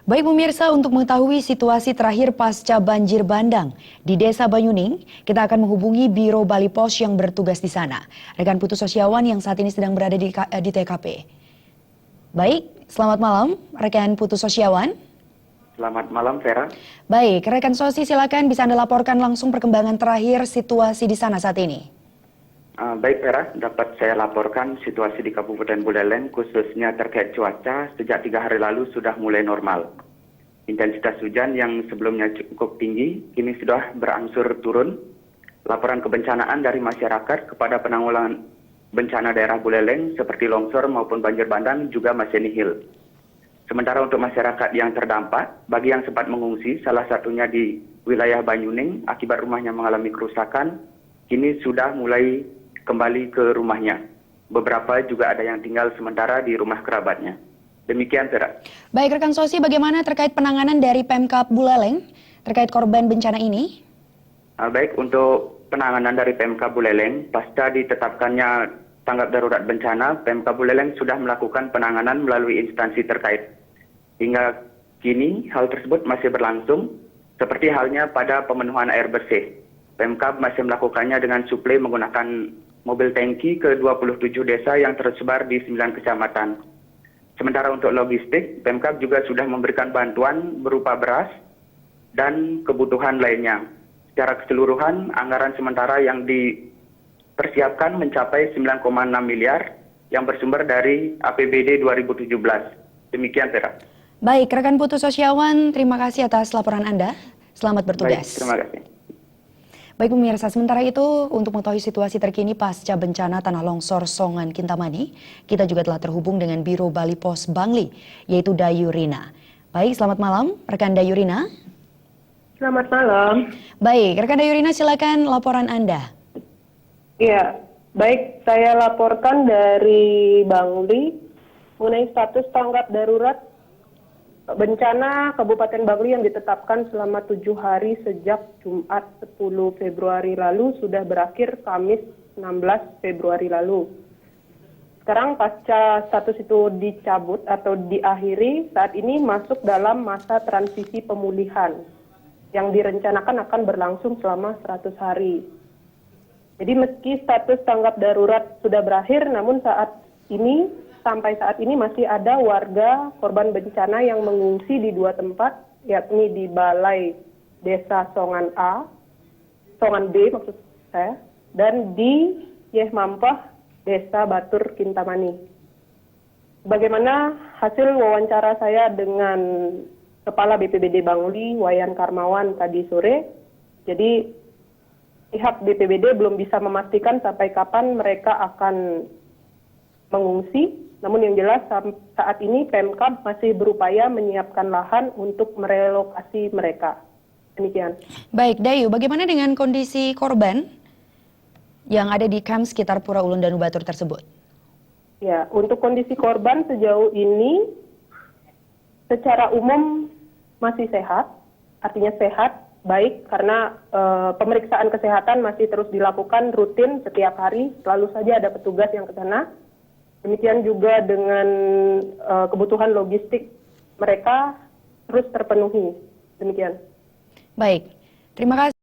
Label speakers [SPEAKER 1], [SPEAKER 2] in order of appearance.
[SPEAKER 1] Baik pemirsa, untuk mengetahui situasi terakhir pasca banjir bandang di Desa Banyuning, kita akan menghubungi Biro Bali Pos yang bertugas di sana. Rekan Putu Sosiawan yang saat ini sedang berada di TKP. Baik, selamat malam rekan Putu Sosiawan.
[SPEAKER 2] Selamat malam, Vera.
[SPEAKER 1] Baik, rekan Sosi silakan bisa Anda laporkan langsung perkembangan terakhir situasi di sana saat ini.
[SPEAKER 2] Baik, Vera, dapat saya laporkan situasi di Kabupaten Buleleng khususnya terkait cuaca sejak 3 hari lalu sudah mulai normal. Intensitas hujan yang sebelumnya cukup tinggi kini sudah berangsur turun. Laporan kebencanaan dari masyarakat kepada penanggulangan bencana daerah Buleleng seperti longsor maupun banjir bandang juga masih nihil. Sementara untuk masyarakat yang terdampak, bagi yang sempat mengungsi, salah satunya di wilayah Banyuning akibat rumahnya mengalami kerusakan, kini sudah mulai kembali ke rumahnya. Beberapa juga ada yang tinggal sementara di rumah kerabatnya. Demikian, Vera.
[SPEAKER 1] Baik, rekan Sosi, bagaimana terkait penanganan dari Pemkab Buleleng terkait korban bencana ini?
[SPEAKER 2] Baik, untuk penanganan dari Pemkab Buleleng, pasca ditetapkannya tanggap darurat bencana, Pemkab Buleleng sudah melakukan penanganan melalui instansi terkait. Hingga kini, hal tersebut masih berlangsung, seperti halnya pada pemenuhan air bersih. Pemkab masih melakukannya dengan suplai menggunakan mobil tangki ke 27 desa yang tersebar di 9 kecamatan. Sementara untuk logistik, Pemkab juga sudah memberikan bantuan berupa beras dan kebutuhan lainnya. Secara keseluruhan, anggaran sementara yang dipersiapkan mencapai 9,6 miliar yang bersumber dari APBD 2017. Demikian, Vera.
[SPEAKER 1] Baik, rekan Putu Sosiawan, terima kasih atas laporan Anda. Selamat bertugas.
[SPEAKER 2] Baik, terima kasih.
[SPEAKER 1] Baik pemirsa, sementara itu untuk mengetahui situasi terkini pasca bencana tanah longsor Songan Kintamani, kita juga telah terhubung dengan Biro Bali Pos Bangli, yaitu Dayurina. Baik, selamat malam rekan Dayurina.
[SPEAKER 3] Selamat malam.
[SPEAKER 1] Baik, rekan Dayurina silakan laporan Anda.
[SPEAKER 3] Ya, baik, saya laporkan dari Bangli mengenai status tanggap darurat bencana Kabupaten Bangli yang ditetapkan selama 7 hari sejak Jumat 10 Februari lalu sudah berakhir Kamis 16 Februari lalu. Sekarang pasca status itu dicabut atau diakhiri, saat ini masuk dalam masa transisi pemulihan yang direncanakan akan berlangsung selama 100 hari. Jadi meski status tanggap darurat sudah berakhir, namun sampai saat ini masih ada warga korban bencana yang mengungsi di 2 tempat, yakni di Balai Desa Songan B maksud saya, dan di Yeh Mampah, Desa Batur Kintamani. Bagaimana hasil wawancara saya dengan Kepala BPBD Bangli, Wayan Karmawan tadi sore, jadi pihak BPBD belum bisa memastikan sampai kapan mereka akan mengungsi. Namun yang jelas saat ini Pemkab masih berupaya menyiapkan lahan untuk merelokasi mereka. Demikian.
[SPEAKER 1] Baik, Dayu, bagaimana dengan kondisi korban yang ada di kamp sekitar Pura Ulun Danu Batur tersebut?
[SPEAKER 3] Ya, untuk kondisi korban sejauh ini secara umum masih sehat, artinya sehat, baik karena pemeriksaan kesehatan masih terus dilakukan rutin setiap hari, selalu saja ada petugas yang ke sana. Demikian juga dengan kebutuhan logistik mereka terus terpenuhi. Demikian.
[SPEAKER 1] Baik, terima kasih.